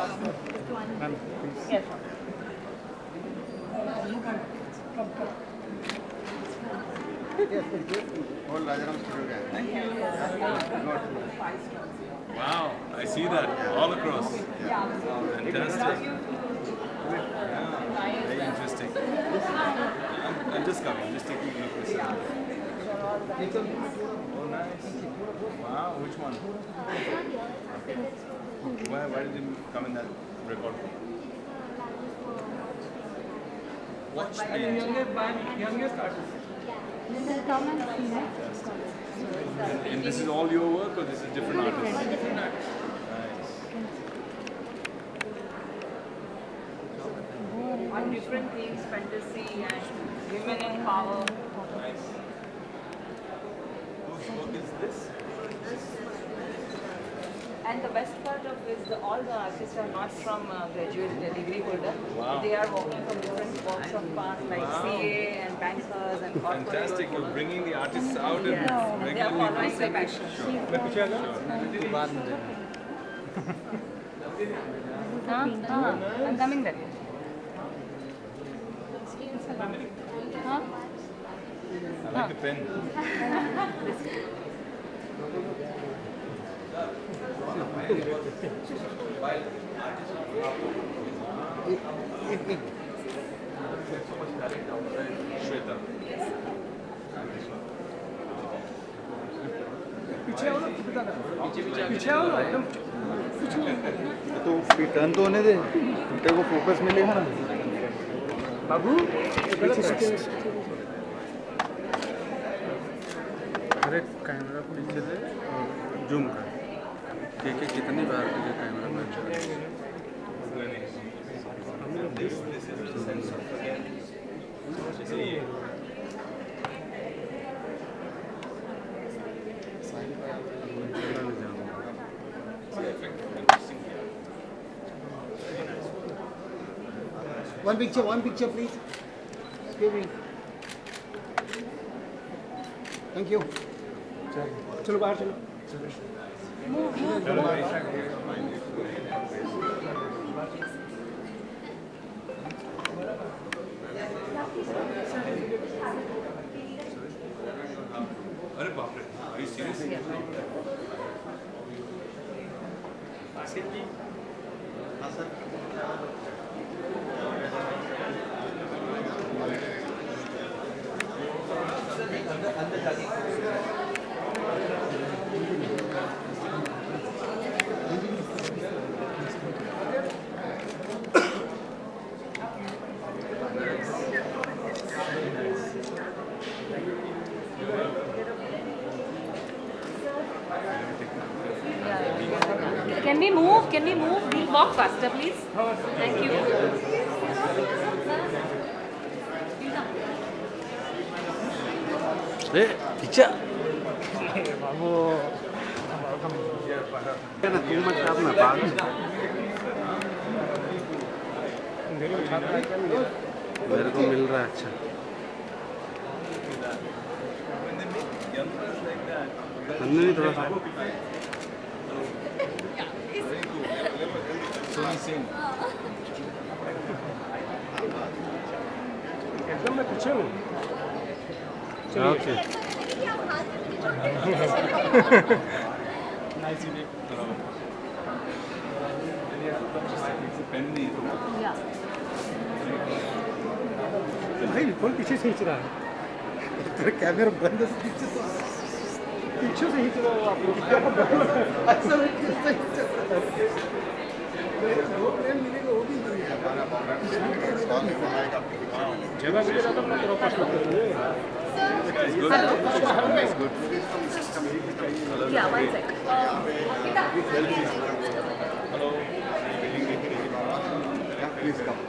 Ma'am, please. Yes. All Rajaram studio guys. Thank you. Wow, I see that all across. Fantastic. Yeah, very interesting. I'm just coming, just taking a look this out. Oh, nice. Wow, which one? Why did it come in that record? Watch paint. Youngest artist. And this is all your work or this is different artists? Nice. On different themes, fantasy and women in power. Nice. Whose work is this? And the best part of is all the artists are not from graduate degree holder. Wow. They are working from different walks of path like Wow. CA and bankers and corporate. Fantastic. You're bringing the artists out Yes. and They are regularly. following the passion. I'm coming there. Huh? I like the pen. Shweta. पीछे आओ ना एकदम तो turn तो होने दे, तेरे को focus मिलेगा ना। बाबू अरे कैमरा पीछे दे और जूम कर देखिए कितनी बार तुझे कैमरा में चला This is the sense of इसलिए One picture, please. Excuse me. Thank you. चलो बाहर चलो. अरे बाप रे, are you serious? Can we move? Can we move? We'll walk faster, please. Thank you. पीछे बाबू ना तू मत छाप ना पागल मेरे को मिल रहा है अच्छा हमने भी थोड़ा सा एकदम मैं पीछे हूँ ओके भाई कौन पीछे से खींच रहा है तेरा कैमरा बंद है पीछे से. पीछे से खींच रहा हो आप लोग ऐसा नहीं किससे वो फ्रेम मिलेगा वो भी नहीं है. जगह मिलेगा तो मैं तेरा प्रश्न करूँगा Yeah, one sec. Please come.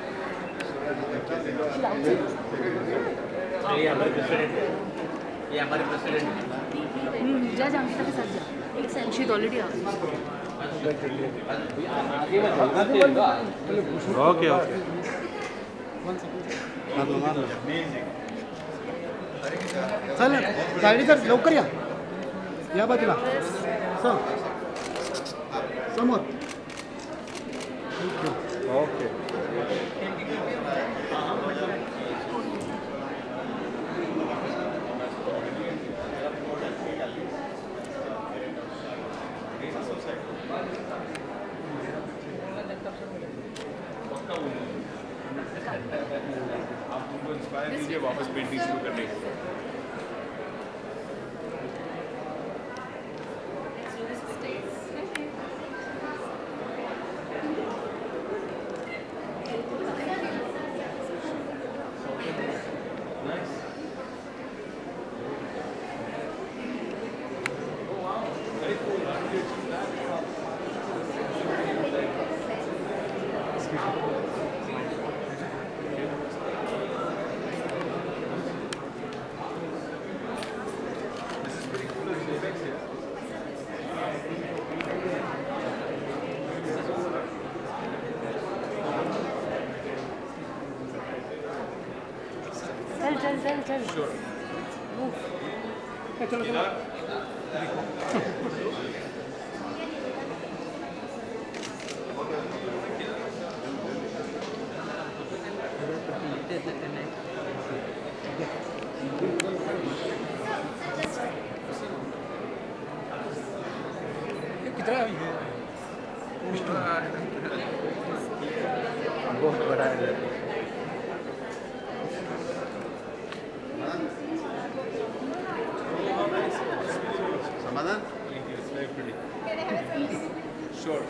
ये हमारे प्रेसिडेंट जा अंकिता के साथ जा. She is already out. Okay okay चल गाडी सर लवकर या बाजूला. समोर ओके आप तुमको इंस्पायर कीजिए वापस पेंटिंग शुरू करने के लिए। चल कितना है ये? बहुत बड़ा है समाधान Sure.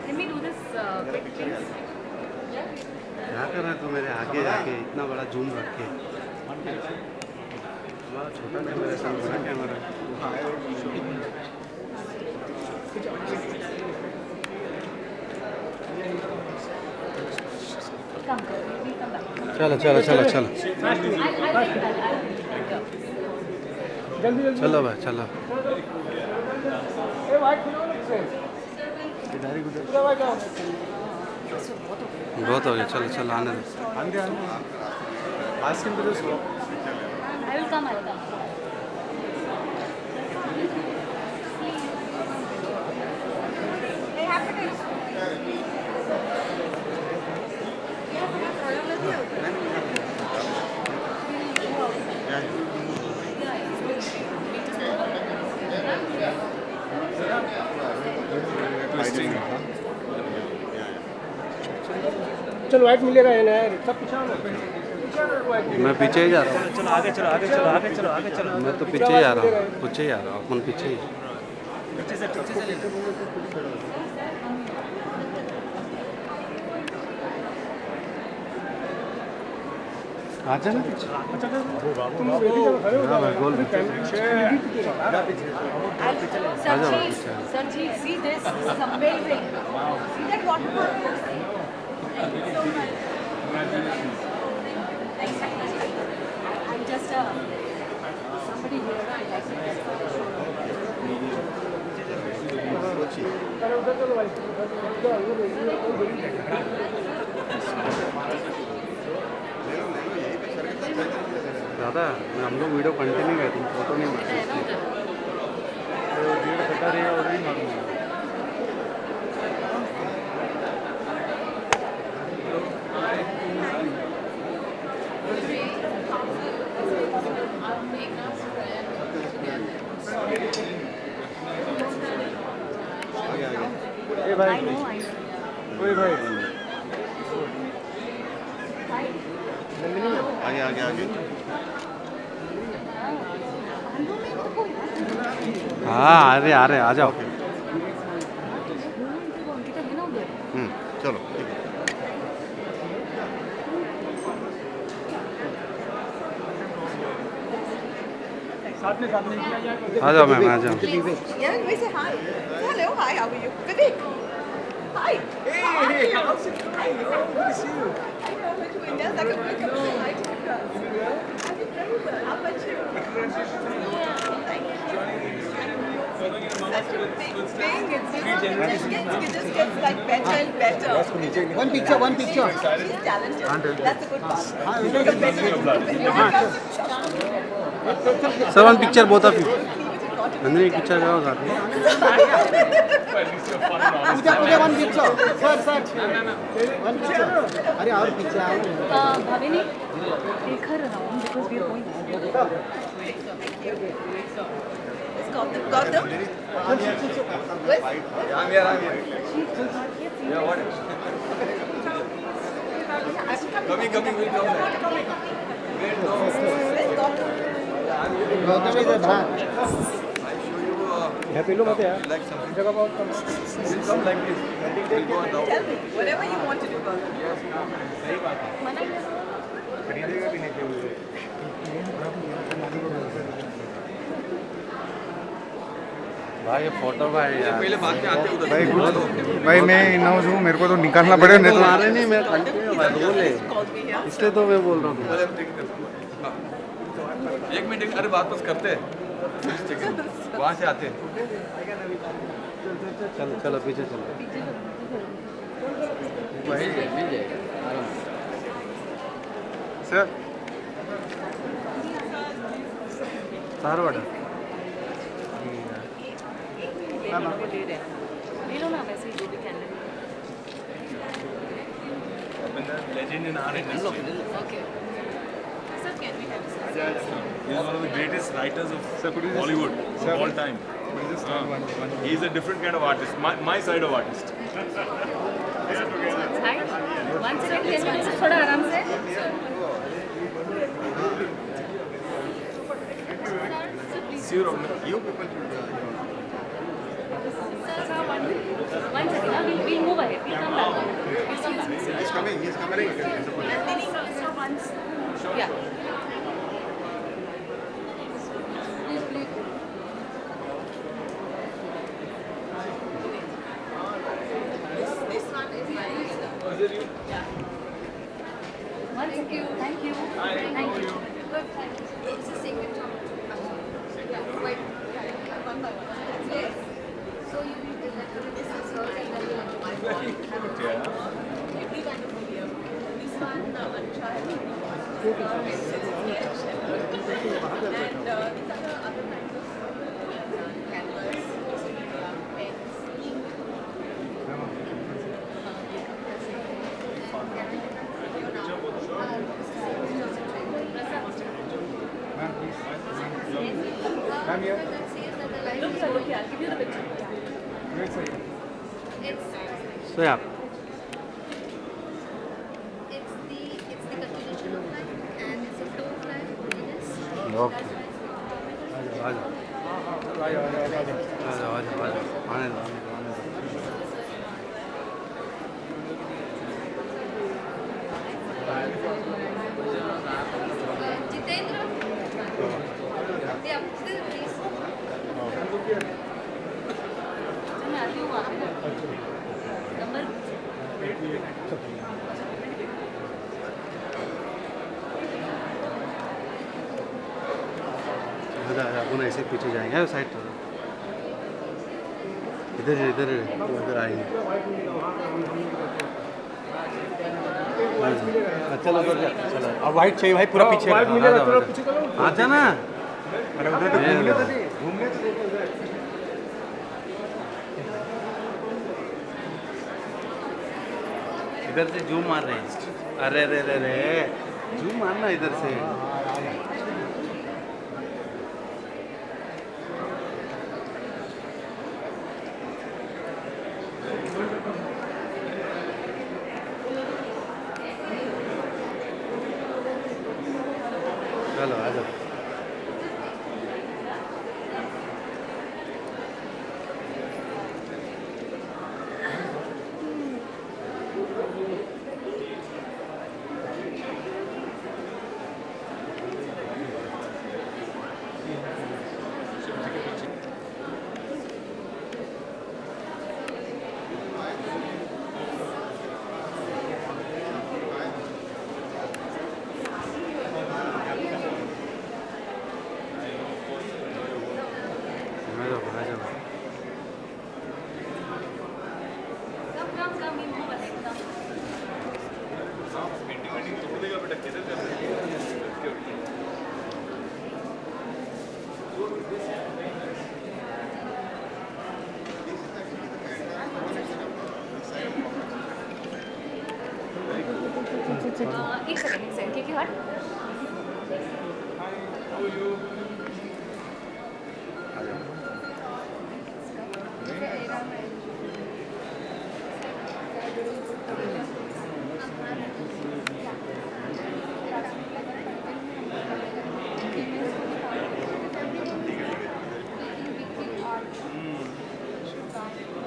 Let me do this quick please. क्या कर रहे तू मेरे आगे जाके इतना बड़ा जूम रख के बड़ा छोटा कैमरा से बड़ा camera Come, we come back. चलो चलो चलो चलो जल्दी जल्दी चलो भाई चलो ए वाइट खिलाओ ना किसे पूरा वाइट आओ बहुत हो गया चलो चलो आने दो ask him to this I will come, I will come. Hey, happiness. Twisting. चलो वाइट मिलेगा ये ना यार सब पीछे आओ ना पीछे आओ वाइट मैं पीछे ही जा रहा हूँ चलो आगे चलो आगे चलो आगे चलो आगे चलो मैं तो पीछे ही आ रहा हूँ पीछे ही आ रहा हूँ अपन पीछे ही पीछे से आ जाना पीछे तुम रेडी करो खड़े हो हाँ भाई गोल Sarji, see this. This is amazing. See that waterfall? I'm just somebody here. I like this. अरे उधर चलो भाई दादा मैं हम लोग वीडियो कंटिन्यू करते हैं फोटो नहीं मारते बता रही है और नहीं मालूम ए भाई I know, I know. ओए भाई आगे आगे आगे हाँ अरे अरे आ जाओ चलो ठीक है साथ में किया जाए आ जाओ मैम आ जाओ Yeah, we say hi. Hello, hi, how are you? Vivek. Hi. Hey, how's it going? Oh, good to see you. I know, but you India's like a quick up say hi to the girls. I'm doing very well. How about you? Thank you. Such a big thing. It just gets like better and better. one picture She's talented. That's a good part. You become better. Sir one picture both of you Leave it and not Nandini एक picture जाओ साथ में Well, at least you're fun and honest. Pooja one picture sir one picture अरे और picture Bhavini, take her around because we are going. It's Gotham. Where's I'm here. Yeah, what? Coming, we'll come back. Gotham? Gautam इधर बाहर I show you. ये पीलो मत यार Like something. जगह बहुत कम We'll come like this. We'll go on now. Tell me, whatever you want to do, Gotham. खरीदेगा भी नहीं चाहिए भाई ये फोटो भाई यार पहले बाद में आते उधर। भाई भाई मैं इनहाउस हूँ मेरे को तो निकालना पड़ेगा नहीं तो मारे नहीं मैं कंटिन्यू भाई बोले Called me here. इसलिए तो मैं बोल रहा हूँ पहले हम take it. हाँ। एक मिनट अरे बात बस करते हैं वहाँ से आते हैं चलो चलो पीछे चलो वही मिल जाएगा आराम से सर धारवाड़ ले लो ना वैसे ही जो भी candle. Legend in our industry. Okay. Sir, can we have some? He's one of the greatest writers of Bollywood of all time. He's a different kind of artist, my side of artist. Hi. One second, can you just थोड़ा आराम से? See you around. You people Sir, one second, we'll move ahead. We'll come back. He's coming. Nandini, sir, once. Yeah. This one is my Thank you. Thank you. Thank you. It's a secret job. Yeah, wait. One by one. Yes. So you will do that. This is yours and then you have my one. Every kind of video. This one, Anusha has and these are the other kinds of canvas, pens, ink. Ma'am ये Look, sir, look here. I'll give you the picture. It's So yeah, it's the continuation of life and it's a flow of life. It is. Okay आ जाओ आ जाओ आने दो Jitendra, they are still please. मैं आती हूँ वहाँ पे. नंबर अपन ऐसे पीछे जाएंगे साइड इधर इधर इधर आएंगे चलो चलो अब वाइट चाहिए भाई पूरा पीछे वाइट मिलेगा चलो पीछे चलो आजा ना अरे उधर तो घूमने तो नहीं घूमने इधर से जूम मार रहे हैं अरे अरे अरे अरे जूम मारना इधर से चलो आ जाओ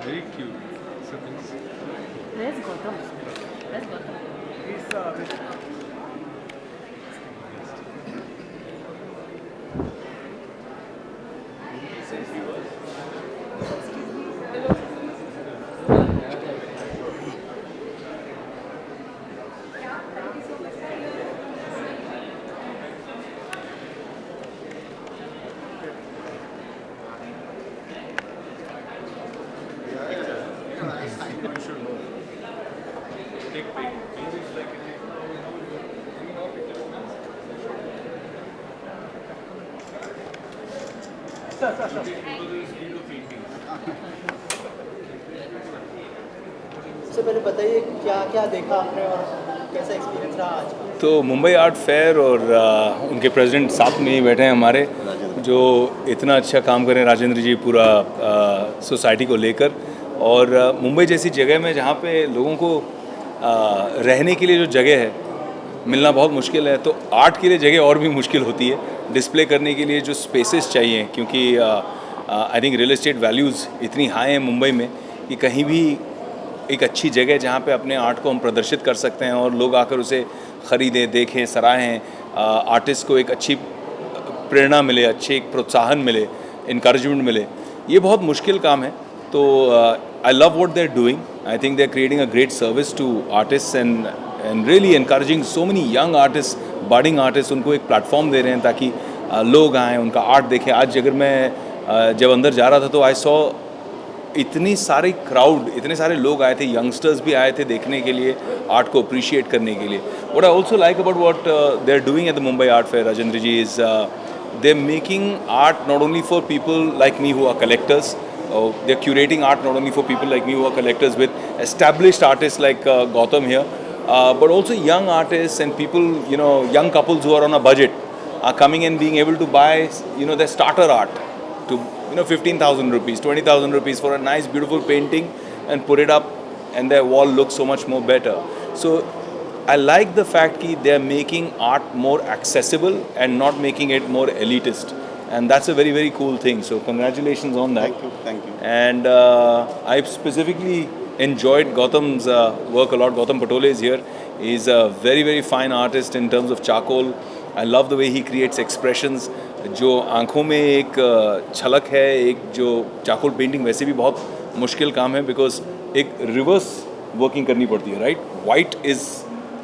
Very cute. So this Where's Gautam? Where's Gautam? सबसे पहले बताइए क्या क्या देखा आपने और कैसा एक्सपीरियंस रहा आज का? तो मुंबई आर्ट फेयर और उनके प्रेसिडेंट साथ में ही बैठे हैं हमारे, जो इतना अच्छा काम करें राजेंद्र जी पूरा सोसाइटी को लेकर। और मुंबई जैसी जगह में जहाँ पे लोगों को रहने के लिए जो जगह है मिलना बहुत मुश्किल है, तो आर्ट के लिए जगह और भी मुश्किल होती है। डिस्प्ले करने के लिए जो स्पेसेस चाहिए, क्योंकि I think real estate values इतनी हाई हैं मुंबई में कि कहीं भी एक अच्छी जगह जहाँ पे अपने आर्ट को हम प्रदर्शित कर सकते हैं और लोग आकर उसे ख़रीदें, देखें, सराहें, आर्टिस्ट को एक अच्छी प्रेरणा मिले, अच्छे एक प्रोत्साहन मिले, इनकरेजमेंट मिले, ये बहुत मुश्किल काम है। तो I love what they are doing. I think they are creating a great service to artist and really encouraging so many young artist, budding artist. उनको एक प्लेटफॉर्म दे रहे हैं ताकि लोग आएँ, उनका आर्ट देखें। आज अगर मैं जब अंदर जा रहा था तो आई सॉ इतनी सारी क्राउड, इतने सारे लोग आए थे, यंगस्टर्स भी आए थे देखने के लिए, आर्ट को अप्रिशिएट करने के लिए। What I also like about what they are doing at the Mumbai art fair, Rajendra ji, is they are making art not only for people like me who are collectors, they are curating art not only for people like me who are collectors, with established artists like Gautam here, but also young artists and people, you know, young couples who are on a budget are coming and being able to buy, you know, their starter art to, you know, 15,000 rupees, 20,000 rupees for a nice beautiful painting, and put it up and their wall looks so much more better. So I like the fact that they are making art more accessible and not making it more elitist. And that's a very, very cool thing. So congratulations on that. Thank you. And I specifically enjoyed Gautam's work a lot. Gautam Patole is here. He's a very, very fine artist in terms of charcoal. I love the way he creates expressions. जो आँखों में एक झलक है, एक जो charcoal painting वैसे भी बहुत मुश्किल काम है, बिकॉज एक रिवर्स वर्किंग करनी पड़ती है, right? White is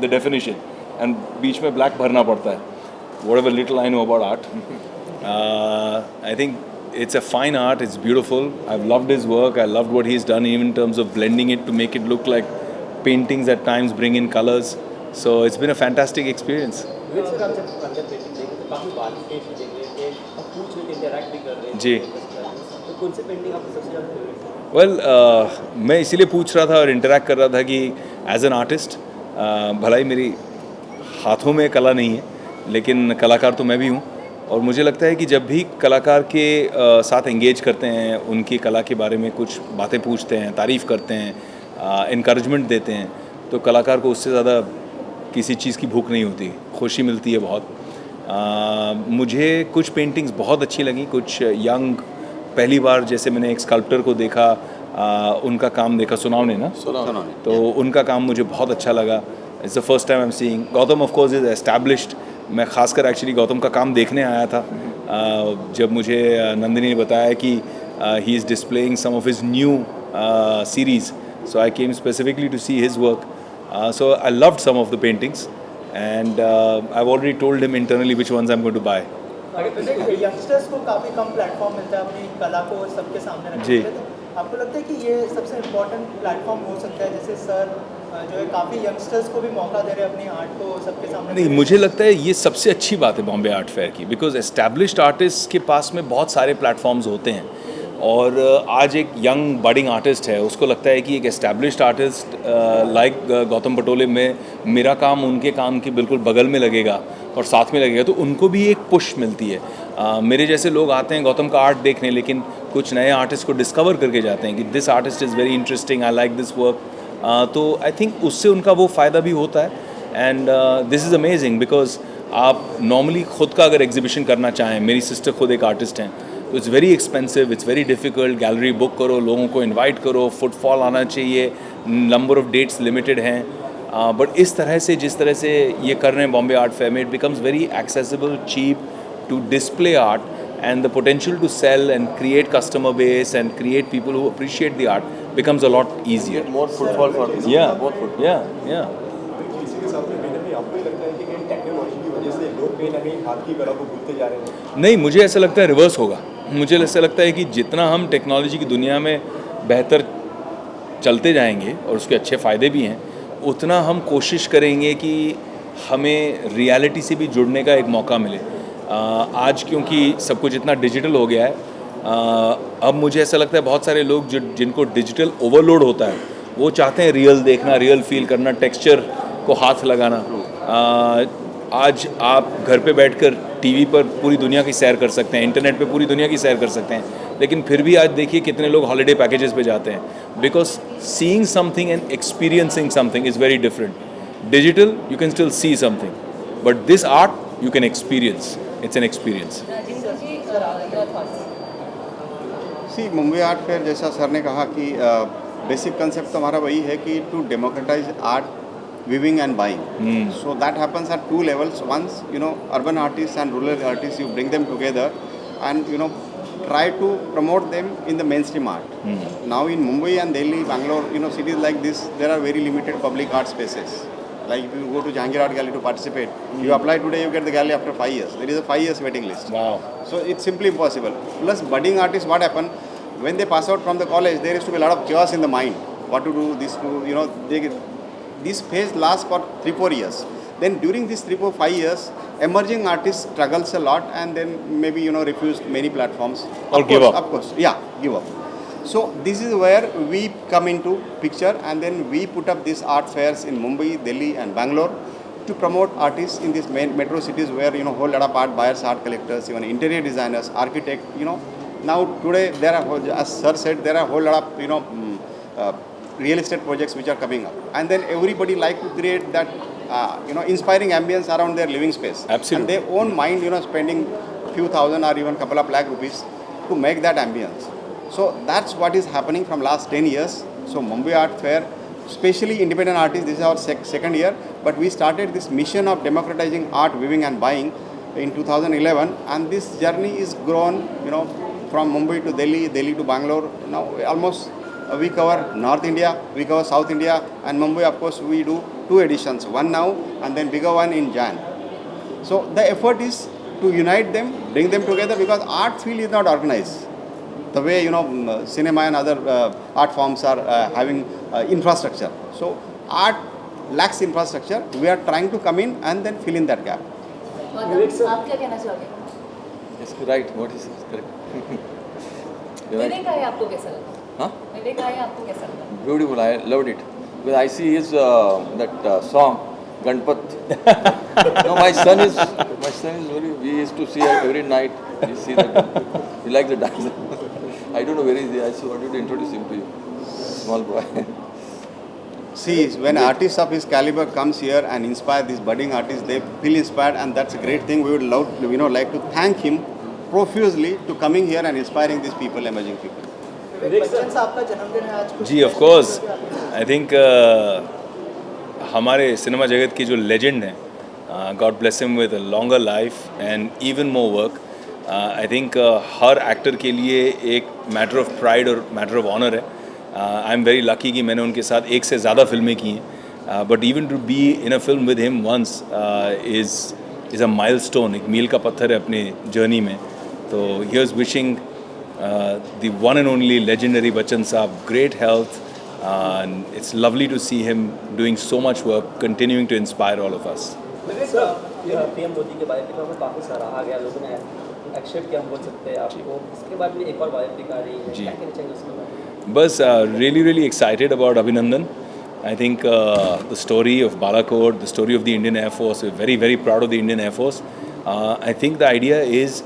the definition and बीच में ब्लैक भरना पड़ता है. Whatever little I know about art. I think it's a fine art, it's beautiful. I've loved his work, I loved what he's done even in terms of blending it to make it look like paintings at times, bring in colors. So it's been a fantastic experience. Sir आप जब अंदर painting देखे तो काफ़ी बारीकी से देख रहे थे और पूछ रहे थे, इंटरैक्ट भी कर रहे थे जी. तो कौन सी पेंटिंग आपको सबसे ज़्यादा फेवरेट? Well, मैं इसीलिए पूछ रहा था और इंटरैक्ट कर रहा था कि एज एन आर्टिस्ट, भलाई मेरी हाथों में कला नहीं है, लेकिन कलाकार तो मैं भी हूँ. और मुझे लगता है कि जब भी कलाकार के साथ एंगेज करते हैं, उनकी कला के बारे में कुछ बातें पूछते हैं, तारीफ़ करते हैं, इनकरेजमेंट देते हैं, तो कलाकार को उससे ज़्यादा किसी चीज़ की भूख नहीं होती, खुशी मिलती है बहुत. मुझे कुछ पेंटिंग्स बहुत अच्छी लगी, कुछ यंग, पहली बार जैसे मैंने एक स्कल्प्टर को देखा, उनका काम देखा, सुनावने ना, तो उनका काम मुझे बहुत अच्छा लगा. It's the first time I am seeing. Gautam of course is established. मैं खासकर एक्चुअली गौतम का काम देखने आया था जब मुझे नंदिनी ने बताया कि he is displaying some of his new series. So I came specifically to see his work. So I loved some of the paintings, and I've already told him internally which ones I'm going to buy. Youngsters को काफ़ी कम platform मिलता है अपनी कला को सबके सामने रखने के लिए, तो आपको लगता है कि ये सबसे इम्पोर्टेंट प्लेटफॉर्म हो सकता है? जैसे सर जो है काफ़ी यंगस्टर्स को भी मौका दे रहे हैं अपनी आर्ट को सबके सामने. नहीं, मुझे लगता है ये सबसे अच्छी बात है बॉम्बे आर्ट फेयर की, बिकॉज एस्टैब्लिश्ड आर्टिस्ट के पास में बहुत सारे प्लेटफॉर्म्स होते हैं और आज एक यंग बडिंग आर्टिस्ट है, उसको लगता है कि एक established artist like Gautam Patole में मेरा काम उनके काम के बिल्कुल बगल में लगेगा और साथ में लगेगा, तो उनको भी एक पुश मिलती है। मेरे जैसे लोग आते हैं गौतम का आर्ट देखने, लेकिन कुछ नए आर्टिस्ट को डिस्कवर करके जाते हैं कि this artist is very interesting, I like this work. तो आई थिंक उससे उनका वो फ़ायदा भी होता है। And this is amazing because आप नॉर्मली खुद का अगर एग्जीबिशन करना चाहें, मेरी सिस्टर खुद एक आर्टिस्ट हैं, तो it's very expensive, it's very difficult. Gallery book करो, लोगों को इनवाइट करो, फुटफॉल आना चाहिए, नंबर ऑफ डेट्स लिमिटेड हैं। बट इस तरह से जिस तरह से ये कर रहे हैं बॉम्बे आर्ट फेयर में, it becomes very accessible, cheap to display art, and the potential to sell and create customer base and create people who appreciate the art becomes a lot easier. More footfall for this. Yeah, More footfall. yeah. इसी के साथ में आपको ये लगता है कि technology की वजह से लोग कहीं ना कहीं हाथ की कला को भूलते जा रहे हैं? नहीं, मुझे ऐसा लगता है रिवर्स होगा। मुझे ऐसा लगता है कि जितना हम टेक्नोलॉजी की दुनिया में बेहतर चलते जाएंगे और उसके अच्छे फ़ायदे भी हैं, उतना हम कोशिश करेंगे कि हमें रियलिटी से भी जुड़ने का एक मौका मिले। आज क्योंकि सब कुछ इतना डिजिटल हो गया है, अब मुझे ऐसा लगता है बहुत सारे लोग जिनको डिजिटल ओवरलोड होता है, वो चाहते हैं रियल देखना, रियल फील करना, टेक्सचर को हाथ लगाना। आज आप घर पे बैठकर टीवी पर पूरी दुनिया की सैर कर सकते हैं, इंटरनेट पे पूरी दुनिया की सैर कर सकते हैं, लेकिन फिर भी आज देखिए कितने लोग हॉलिडे पैकेजेस पे जाते हैं, because seeing something and experiencing something is very different. Digital you can still see something, but this art you can experience, it's an experience. See Mumbai art fair, जैसा सर ने कहा कि बेसिक कंसेप्ट तो हमारा वही है कि to democratise art viewing and buying. So that happens at two levels. Once, urban artists and rural artists, you bring them together and, try to promote them in the mainstream art. Now in Mumbai and Delhi, Bangalore, cities like this, there are very limited public art spaces. Like if you go to Jahangir Art Gallery to participate, you apply today, you get the gallery after 5 years. There is a 5 years waiting list. Wow. So it's simply impossible. Plus budding artists, what happen, when they pass out from the college, there used to be a lot of chaos in the mind. What to do, this to, this phase lasts for 3-4 years. Then during these 3-4, 5 years, emerging artists struggles a lot and then maybe refuse many platforms. Or give up. Of course, yeah, give up. So this is where we come into picture, and then we put up these art fairs in Mumbai, Delhi and Bangalore to promote artists in these main metro cities where whole lot of art buyers, art collectors, even interior designers, architects. Now today there are, as sir said, there are whole lot of real estate projects which are coming up, and then everybody like to create that inspiring ambience around their living space. Absolutely. And their own mind spending few thousand or even couple of lakh rupees to make that ambience. So that's what is happening from last 10 years. So Mumbai Art Fair, especially independent artists, this is our second year, but we started this mission of democratizing art, viewing and buying in 2011, and this journey is grown from Mumbai to Delhi, Delhi to Bangalore. Now almost we cover North India, we cover South India, and Mumbai, of course, we do 2 editions, one now and then bigger one in Jan. So the effort is to unite them, bring them together, because art field is not organized. The way cinema and other art forms are having infrastructure. So art lacks infrastructure. We are trying to come in and then fill in that gap. आप क्या कहना चाहोगे? Yes, right. What is correct? विवेक आए आपको कैसा लगा? Huh? विवेक आए आपको कैसा लगा? Beautiful. I loved it. Because I see his that song Ganpat. No, my son is very. We used to see her every night. We see that. He likes the dance. I don't know where is he. I wanted to introduce him to you. Small boy. See, when artists of his caliber comes here and inspire these budding artists, they feel inspired, and that's a great thing. We would love, like to thank him profusely to coming here and inspiring these people, emerging people. Bachchan साहब का जन्मदिन है आज, कुछ जी of course, I think हमारे cinema जगत की जो लेजेंड हैं, God bless him with a longer life and even more work. I think her actor के लिए एक मैटर ऑफ प्राइड और मैटर ऑफ ऑनर है। आई एम वेरी लकी कि मैंने उनके साथ एक से ज़्यादा फिल्में की हैं, but even to be in a film with him once is a milestone, एक मील का पत्थर है अपने जर्नी में। तो here's wishing the one and only legendary Bachchan Saab great health, and it's lovely to see him doing so much work, continuing to inspire all of us. PM Modi के biopic में काफ़ी सराहा गया, लोगों ने एक्सेप्ट किया, हम बोल सकते हैं आपको। इसके बाद भी एक और बायोपिक आ रही है, क्या कहना चाहिए उसके बारे में? बस really excited about Abhinandan. I think the story of Balakot, the story of the Indian Air Force, we're very proud of the Indian Air Force. I think the idea is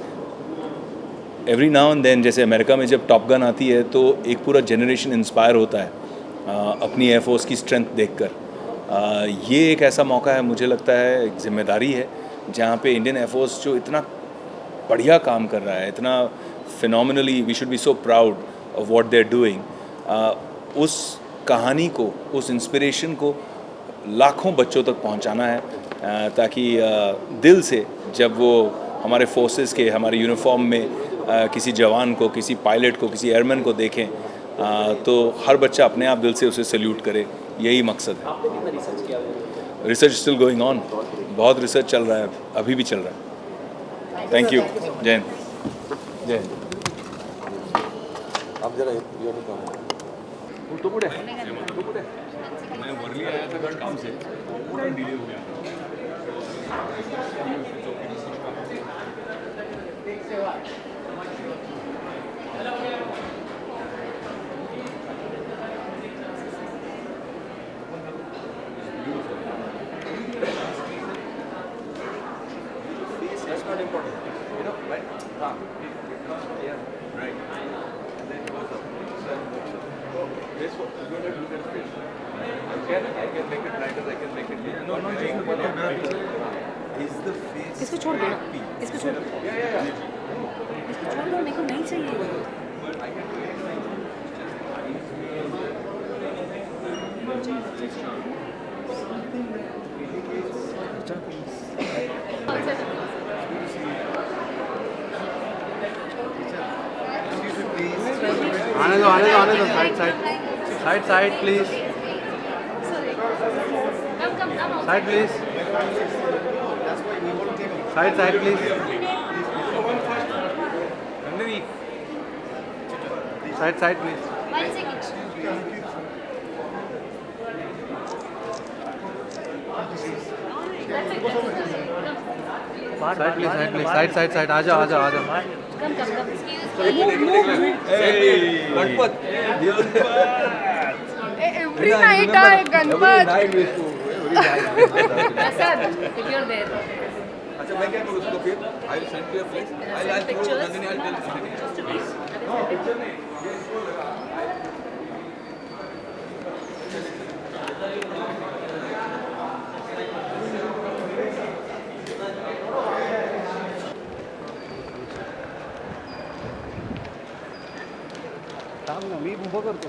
every now and then, जैसे America में जब top gun आती है तो एक पूरा generation inspire होता है अपनी एयरफोर्स की स्ट्रेंथ देखकर। ये एक ऐसा मौका है, मुझे लगता है एक जिम्मेदारी है, जहाँ पे इंडियन एयरफोर्स जो इतना बढ़िया काम कर रहा है, इतना phenomenally, we should be so proud of what they are doing. उस कहानी को, उस इंस्पिरेशन को लाखों बच्चों तक पहुंचाना है, ताकि दिल से जब वो हमारे फोर्सेस के, हमारे यूनिफॉर्म में किसी जवान को, किसी पायलट को, किसी एयरमैन को देखें तो हर बच्चा अपने आप दिल से उसे सल्यूट करे। यही मकसद है। आपने कितना रिसर्च किया? रिसर्च स्टिल गोइंग ऑन, बहुत रिसर्च चल रहा है, अभी भी चल रहा है। Thank you. जय हिंद। जय हिंद। आप जरा तो पुढे मैं वर्ली आया था काम से, पूरा डिले हो गया। That's not important. You know, right? Yeah, right. And then it goes up. So, this one, you don't have to look at face. I can make it brighter, I can make it bigger. No, is the face इसको छोड़ दो ना, इसको छोड़ दो, Yeah. इसको छोड़ दो, मेरे को नहीं चाहिए। आने दो side please, side please, side please, side please. Side please, side आ जाओ। Ganpat. Every night Ganpat. Prasad, if you're there. अच्छा मैं क्या करूँ उसको फिर? I will send you a place. I'll throw Nandini, I'll tell Nandini. मी उभं करतो.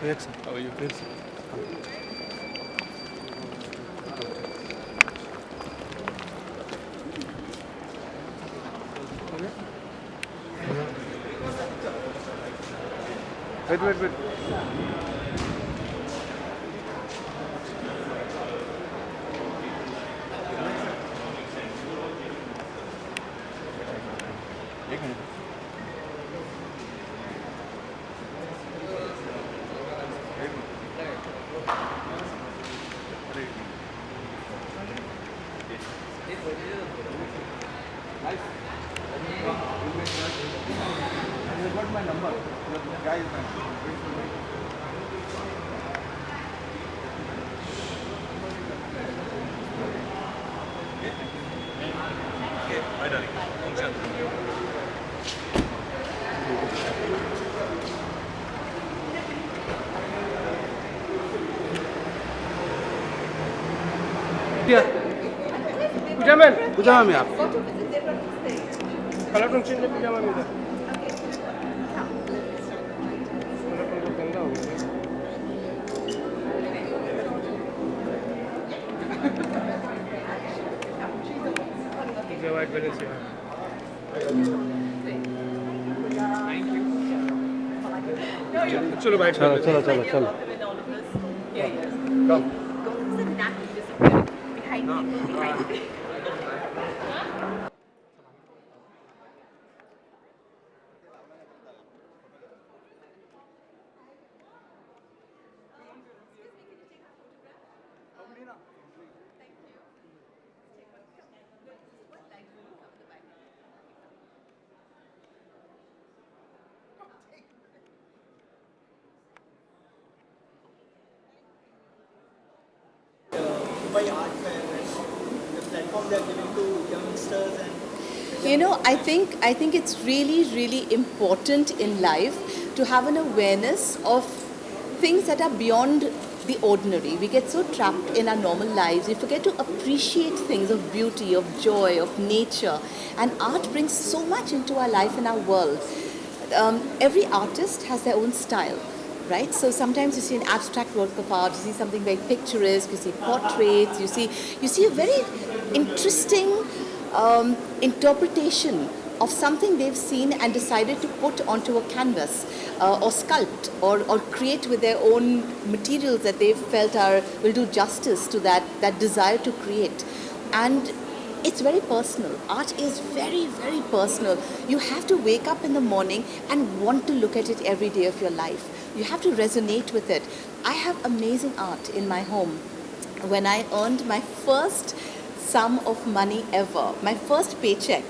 Wait. Pujama में आप Go to visit their stage. Colour तुम चेंज पिजामा में इधर गंदा हो गया वाइट बैलेंस चलो भाई चलो Mumbai Art Fair and the platform they are giving to youngsters and You know, I think it's really important in life to have an awareness of things that are beyond the ordinary. We get so trapped in our normal lives, we forget to appreciate things of beauty, of joy, of nature, and art brings so much into our life and our world. Every artist has their own style, right? So sometimes you see an abstract work of art, you see something very picturesque, you see portraits, you see a very interesting interpretation of something they've seen and decided to put onto a canvas or sculpt or create with their own materials that they've felt will do justice to that desire to create. And it's very personal. Art is very personal. You have to wake up in the morning and want to look at it every day of your life. You have to resonate with it. I have amazing art in my home. When I earned my first sum of money ever, my first paycheck,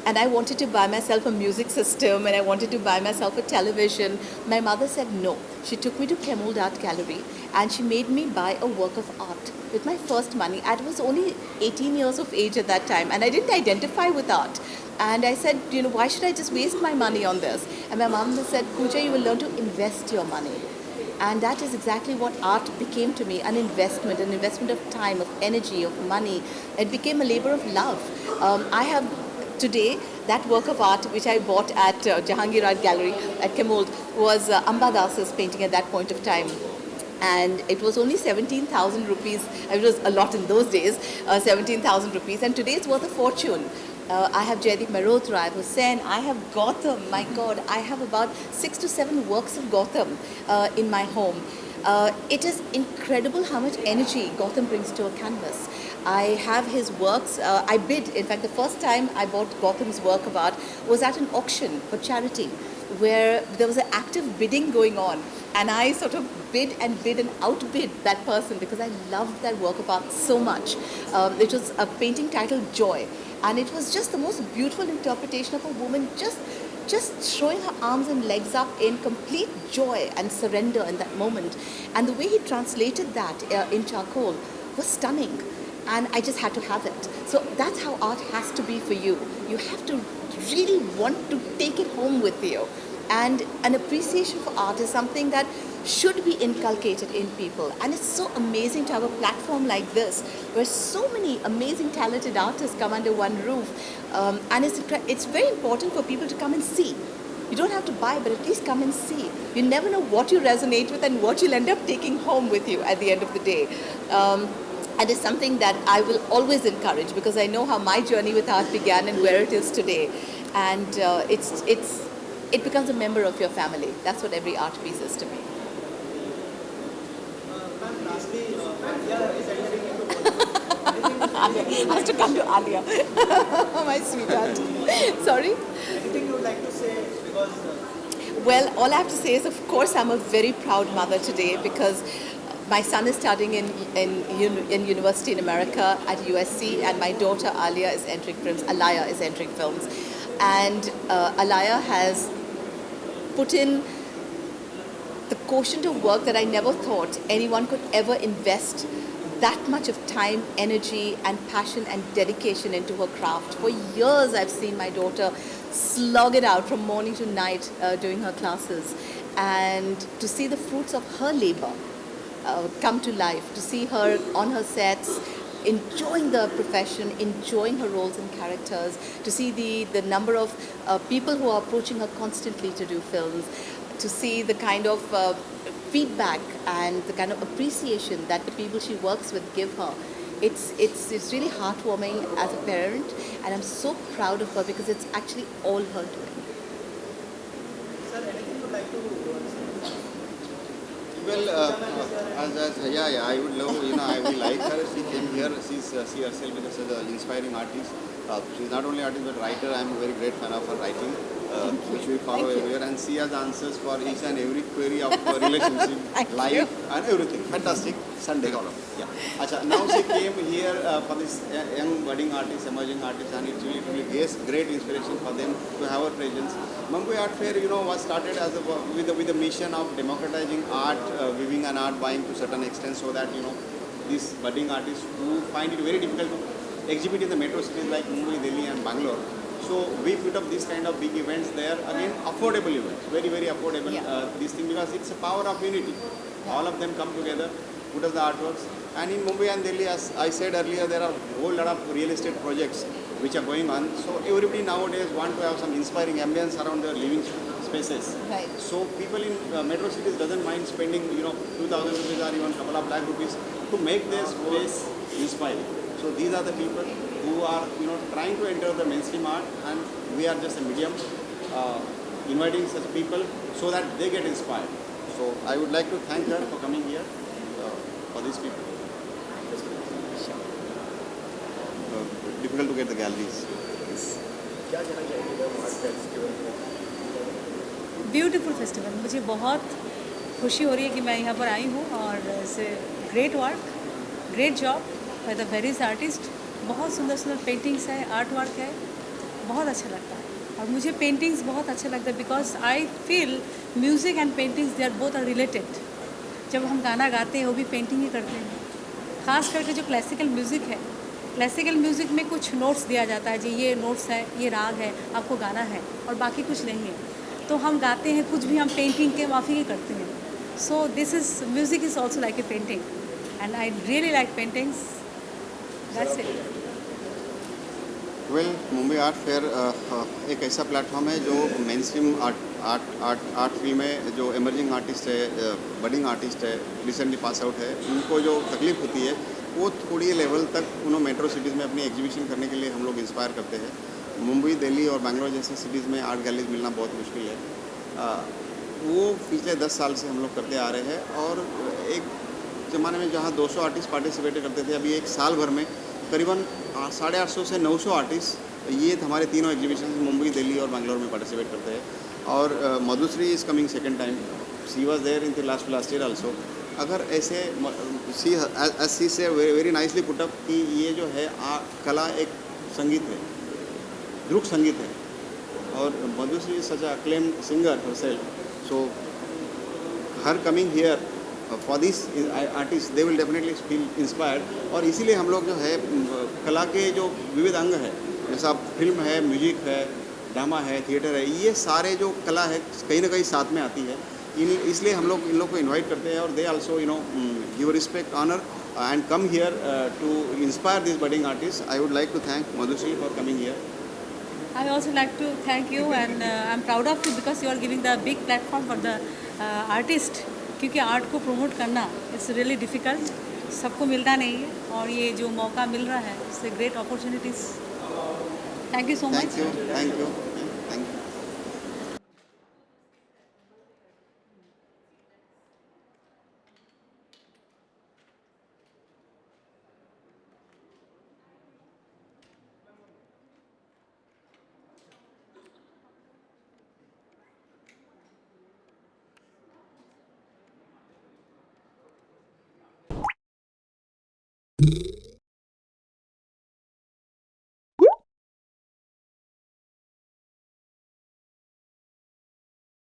and I wanted to buy myself a music system and I wanted to buy myself a television, my mother said no. She took me to Kemold Art Gallery and she made me buy a work of art with my first money. I was only 18 years of age at that time and I didn't identify with art. And I said, you know, why should I just waste my money on this? And my mom said, Pooja, you will learn to invest your money. And that is exactly what art became to me, an investment of time, of energy, of money. It became a labor of love. I have today that work of art which I bought at Jahangir Art Gallery at Kemold was Amba Das's painting at that point of time. And it was only 17,000 rupees. It was a lot in those days, 17,000 rupees. And today it's worth a fortune. I have Jaideep Mehrotra, I have Hussain, I have Gautam. My God, I have about 6 to 7 works of Gautam in my home. It is incredible how much energy Gautam brings to a canvas. I have his works. I bid. In fact, the first time I bought Gautam's work of art was at an auction for charity, where there was an active bidding going on. And I sort of bid and outbid that person because I loved that work of art so much. It was a painting titled Joy. And it was just the most beautiful interpretation of a woman just throwing her arms and legs up in complete joy and surrender in that moment. And the way he translated that in charcoal was stunning. And I just had to have it. So that's how art has to be for you. You have to really want to take it home with you. And an appreciation for art is something that should be inculcated in people. And it's so amazing to have a platform like this where so many amazing talented artists come under one roof. And it's very important for people to come and see. You don't have to buy, but at least come and see. You never know what you resonate with and what you'll end up taking home with you at the end of the day. And it's something that I will always encourage because I know how my journey with art began and where it is today. And it becomes a member of your family. That's what every art piece is to me. Lastly, Alia is entering into Bollywood. Has to come to Alia. My sweetheart. Sorry? Anything you would like to say? Because well, all I have to say is, of course, I'm a very proud mother today because my son is studying in university in America at USC, and my daughter Alaya is entering films. And Alaya has put in the quotient of work that I never thought anyone could ever invest that much of time, energy, and passion and dedication into her craft. For years, I've seen my daughter slog it out from morning to night doing her classes, and to see the fruits of her labor come to life, to see her on her sets, enjoying the profession, enjoying her roles and characters, to see the number of people who are approaching her constantly to do films, to see the kind of feedback and the kind of appreciation that the people she works with give her. It's really heartwarming as a parent, and I'm so proud of her because it's actually all her doing. sir, anything you would like to Well, I would love, I will like her. She came here, she herself is an inspiring artist. She's not only artist but writer. I am a very great fan of her writing, which we follow everywhere. And she has answers for each and every query of relationship, life, and everything. Fantastic. Sunday column. Yeah. Achha, now she came here for this young budding artist, emerging artist, and it really gives great inspiration for them to have her presence. Mumbai Art Fair, was started as with the mission of democratizing art, viewing and art buying to a certain extent, so that these budding artists who find it very difficult to exhibit in the metro cities like Mumbai, Delhi and Bangalore. So we put up these kind of big events there, again affordable events, very very affordable this thing, because it's a power of unity. All of them come together, put up the artworks. And in Mumbai and Delhi, as I said earlier, there are a whole lot of real estate projects which are going on. So everybody nowadays want to have some inspiring ambience around their living spaces. Right. So people in metro cities doesn't mind spending 2,000 rupees or even couple of lakh rupees to make their space inspiring. So these are the people who are trying to enter the mainstream art, and we are just a medium inviting such people so that they get inspired. So I would like to thank her for coming here for these people. Difficult to get the galleries. क्या कहना चाहेंगे ma'am art festival में? Beautiful festival, मुझे बहुत खुशी हो रही है कि मैं यहाँ पर आई हूँ और इसे great work, great job by the various artist. बहुत सुंदर सुंदर पेंटिंग्स है, आर्ट वर्क है, बहुत अच्छा लगता है। और मुझे पेंटिंग्स बहुत अच्छा लगता है because I feel music and paintings they are both are related. जब हम गाना गाते हैं वो भी पेंटिंग ही करते हैं। ख़ास करके जो क्लासिकल म्यूज़िक है, क्लासिकल म्यूज़िक में कुछ नोट्स दिया जाता है जी, ये नोट्स है, ये राग है, आपको गाना है, और बाकी कुछ नहीं है। तो हम गाते हैं कुछ भी, हम पेंटिंग के माफ़ी ही करते हैं। So this is music is also like a painting and I really like paintings. That's it. Well, Mumbai art fair एक ऐसा प्लेटफॉर्म है जो मेन स्ट्रीम आर्ट फील्ड में जो एमर्जिंग आर्टिस्ट है, बडिंग आर्टिस्ट है, रिसेंटली पास आउट है, उनको जो तकलीफ होती है वो थोड़ी लेवल तक उन्होंने मेट्रो सिटीज़ में अपनी एग्जीबिशन करने के लिए हम लोग इंस्पायर करते हैं। मुंबई, दिल्ली और बैंगलोर जैसे सिटीज़ में आर्ट गैलरीज मिलना बहुत मुश्किल है। वो पिछले 10 साल से हम लोग करते आ रहे हैं, और एक ज़माने में जहाँ 200 आर्टिस्ट पार्टिसिपेट करते थे, अभी एक साल भर में करीबन 850 से 900 आर्टिस्ट ये हमारे तीनों एग्जीबिशन मुंबई, दिल्ली और बैंगलोर में पार्टिसिपेट करते हैं। और Madhushree is coming second time, she was there in the last year also. अगर ऐसे सी से वेरी नाइसली पुट अप कि ये जो है कला एक संगीत है, दृक संगीत है, और Madhushree such acclaimed singer herself. So her coming here for this artist they will definitely feel inspired. और इसीलिए हम लोग जो है कला के जो विविध अंग है, जैसा फिल्म है, म्यूजिक है, ड्रामा है, थिएटर है, ये सारे जो कला है कहीं ना कहीं साथ में आती है। इसलिए हम लोग इन लोग को इनवाइट करते हैं, और they also give respect, honour and come here to inspire this budding artist. I would like to thank Madhushree for coming here. I also like to thank you and I'm proud of you because you are giving the big platform for the artist, क्योंकि art को promote करना it's really difficult, सबको मिलता नहीं है, और ये जो मौका मिल रहा है it's a great opportunities. Thank you so much. Thank you, thank you, thank you. you